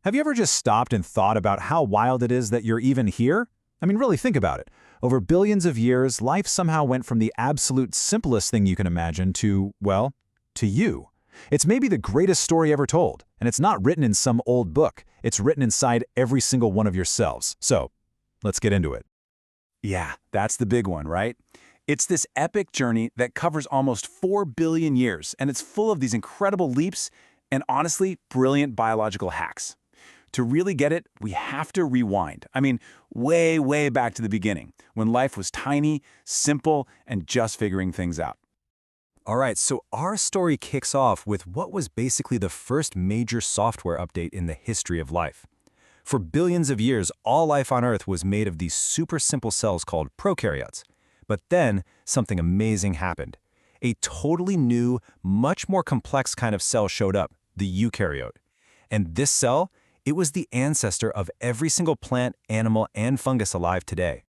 Have you ever just stopped and thought about how wild it is that you're even here? I mean, really think about it. Over billions of years, life somehow went from the absolute simplest thing you can imagine to, well, to you. It's maybe the greatest story ever told, and it's not written in some old book. It's written inside every single one of your cells. So, let's get into it. Yeah, that's the big one, right? It's this epic journey that covers almost 4 billion years, and it's full of these incredible leaps and honestly, brilliant biological hacks. To really get it, we have to rewind. I mean, way, way back to the beginning, when life was tiny, simple, and just figuring things out. All right, so our story kicks off with what was basically the first major software update in the history of life. For billions of years, all life on Earth was made of these super simple cells called prokaryotes. But then, something amazing happened. A totally new, much more complex kind of cell showed up, the eukaryote. And this cell, it was the ancestor of every single plant, animal, and fungus alive today.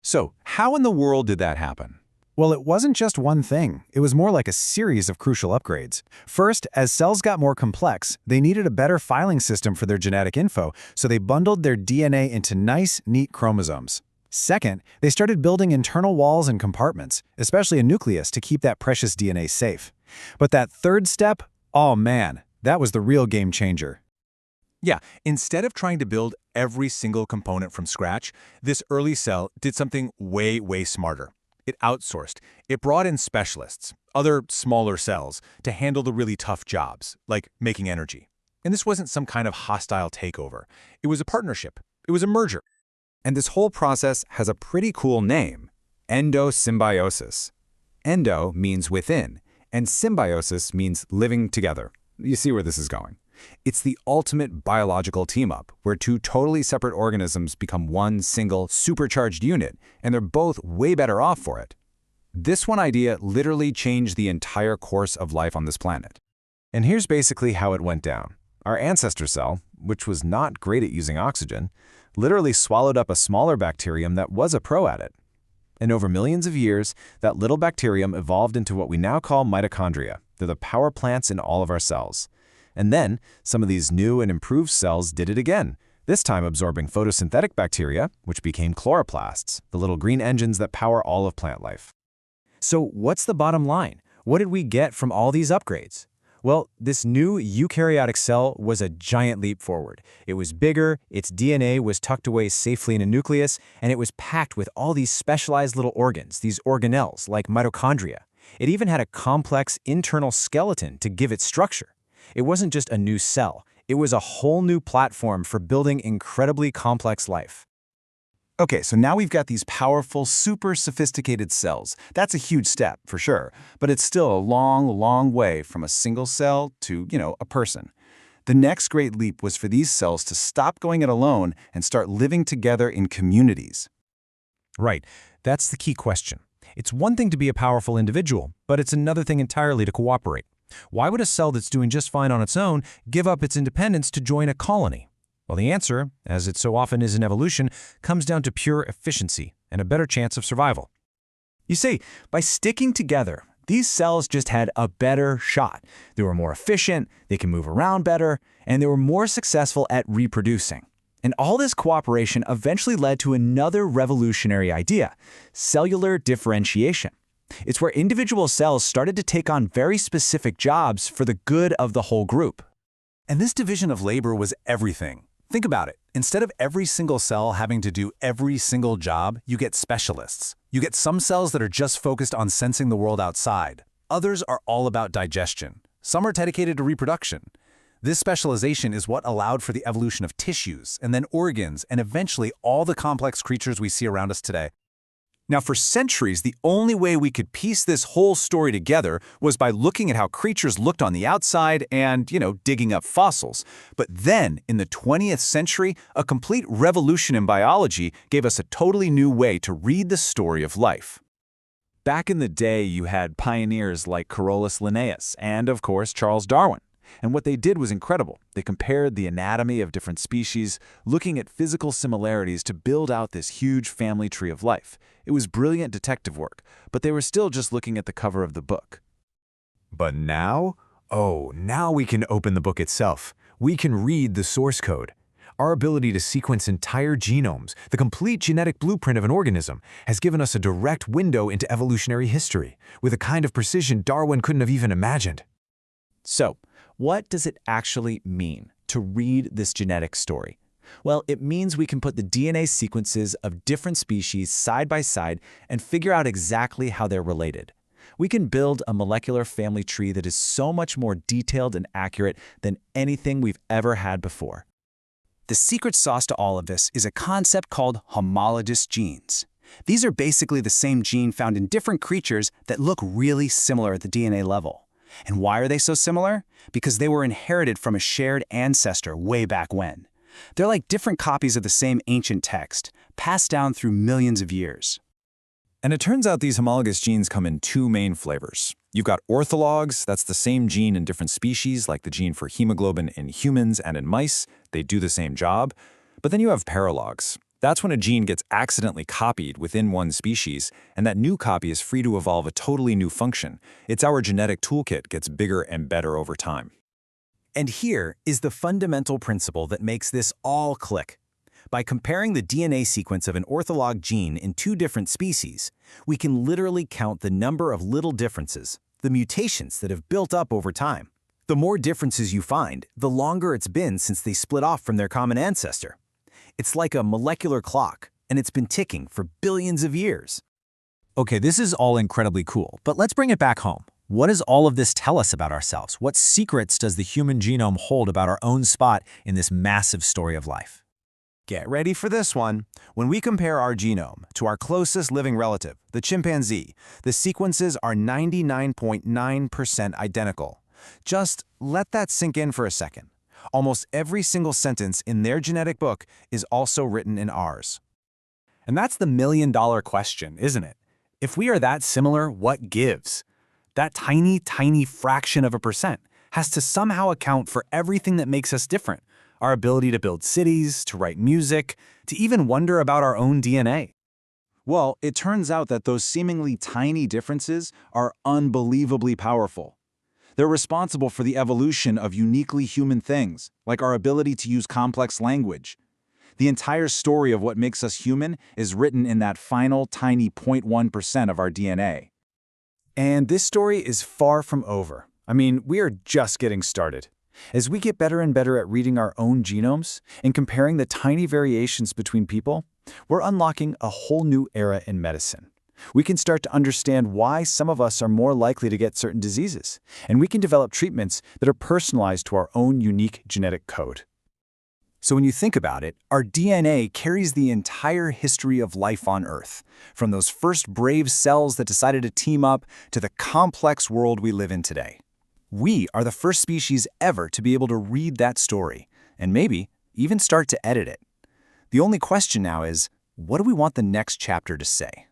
So, how in the world did that happen? Well, it wasn't just one thing. It was more like a series of crucial upgrades. First, as cells got more complex, they needed a better filing system for their genetic info, so they bundled their DNA into nice, neat chromosomes. Second, they started building internal walls and compartments, especially a nucleus to keep that precious DNA safe. But that third step, oh man, that was the real game changer. Yeah, instead of trying to build every single component from scratch, this early cell did something way, way smarter. It outsourced. It brought in specialists, other smaller cells, to handle the really tough jobs, like making energy. And this wasn't some kind of hostile takeover. It was a partnership. It was a merger. And this whole process has a pretty cool name, endosymbiosis. Endo means within, and symbiosis means living together. You see where this is going. It's the ultimate biological team-up, where two totally separate organisms become one single, supercharged unit, and they're both way better off for it. This one idea literally changed the entire course of life on this planet. And here's basically how it went down. Our ancestor cell, which was not great at using oxygen, literally swallowed up a smaller bacterium that was a pro at it. And over millions of years, that little bacterium evolved into what we now call mitochondria. They're the power plants in all of our cells. And then, some of these new and improved cells did it again, this time absorbing photosynthetic bacteria, which became chloroplasts, the little green engines that power all of plant life. So what's the bottom line? What did we get from all these upgrades? Well, this new eukaryotic cell was a giant leap forward. It was bigger, its DNA was tucked away safely in a nucleus, and it was packed with all these specialized little organs, these organelles, like mitochondria. It even had a complex internal skeleton to give it structure. It wasn't just a new cell. It was a whole new platform for building incredibly complex life. Okay, so now we've got these powerful, super sophisticated cells. That's a huge step, for sure, but it's still a long, long way from a single cell to, a person. The next great leap was for these cells to stop going it alone and start living together in communities. Right, that's the key question. It's one thing to be a powerful individual, but it's another thing entirely to cooperate. Why would a cell that's doing just fine on its own give up its independence to join a colony? Well, the answer, as it so often is in evolution, comes down to pure efficiency and a better chance of survival. You see, by sticking together, these cells just had a better shot. They were more efficient, they can move around better, and they were more successful at reproducing. And all this cooperation eventually led to another revolutionary idea: cellular differentiation. It's where individual cells started to take on very specific jobs for the good of the whole group. And this division of labor was everything. Think about it. Instead of every single cell having to do every single job, you get specialists. You get some cells that are just focused on sensing the world outside. Others are all about digestion. Some are dedicated to reproduction. This specialization is what allowed for the evolution of tissues, and then organs, and eventually all the complex creatures we see around us today. Now, for centuries, the only way we could piece this whole story together was by looking at how creatures looked on the outside and, digging up fossils. But then, in the 20th century, a complete revolution in biology gave us a totally new way to read the story of life. Back in the day, you had pioneers like Carolus Linnaeus and, of course, Charles Darwin. And what they did was incredible. They compared the anatomy of different species, looking at physical similarities to build out this huge family tree of life. It was brilliant detective work, but they were still just looking at the cover of the book. But now? Oh, now we can open the book itself. We can read the source code. Our ability to sequence entire genomes, the complete genetic blueprint of an organism, has given us a direct window into evolutionary history, with a kind of precision Darwin couldn't have even imagined. So, what does it actually mean to read this genetic story? Well, it means we can put the DNA sequences of different species side by side and figure out exactly how they're related. We can build a molecular family tree that is so much more detailed and accurate than anything we've ever had before. The secret sauce to all of this is a concept called homologous genes. These are basically the same gene found in different creatures that look really similar at the DNA level. And why are they so similar? Because they were inherited from a shared ancestor way back when. They're like different copies of the same ancient text, passed down through millions of years. And it turns out these homologous genes come in two main flavors. You've got orthologs, that's the same gene in different species, like the gene for hemoglobin in humans and in mice. They do the same job. But then you have paralogs. That's when a gene gets accidentally copied within one species, and that new copy is free to evolve a totally new function. It's our genetic toolkit gets bigger and better over time. And here is the fundamental principle that makes this all click. By comparing the DNA sequence of an ortholog gene in two different species, we can literally count the number of little differences, the mutations that have built up over time. The more differences you find, the longer it's been since they split off from their common ancestor. It's like a molecular clock, and it's been ticking for billions of years. Okay, this is all incredibly cool, but let's bring it back home. What does all of this tell us about ourselves? What secrets does the human genome hold about our own spot in this massive story of life? Get ready for this one. When we compare our genome to our closest living relative, the chimpanzee, the sequences are 99.9% identical. Just let that sink in for a second. Almost every single sentence in their genetic book is also written in ours. And that's the million-dollar question, isn't it? If we are that similar, what gives? That tiny, tiny fraction of a percent has to somehow account for everything that makes us different. Our ability to build cities, to write music, to even wonder about our own DNA. Well, it turns out that those seemingly tiny differences are unbelievably powerful. They're responsible for the evolution of uniquely human things, like our ability to use complex language. The entire story of what makes us human is written in that final tiny 0.1% of our DNA. And this story is far from over. I mean, we are just getting started. As we get better and better at reading our own genomes and comparing the tiny variations between people, we're unlocking a whole new era in medicine. We can start to understand why some of us are more likely to get certain diseases, and we can develop treatments that are personalized to our own unique genetic code. So when you think about it, our DNA carries the entire history of life on Earth, from those first brave cells that decided to team up to the complex world we live in today. We are the first species ever to be able to read that story, and maybe even start to edit it. The only question now is, what do we want the next chapter to say?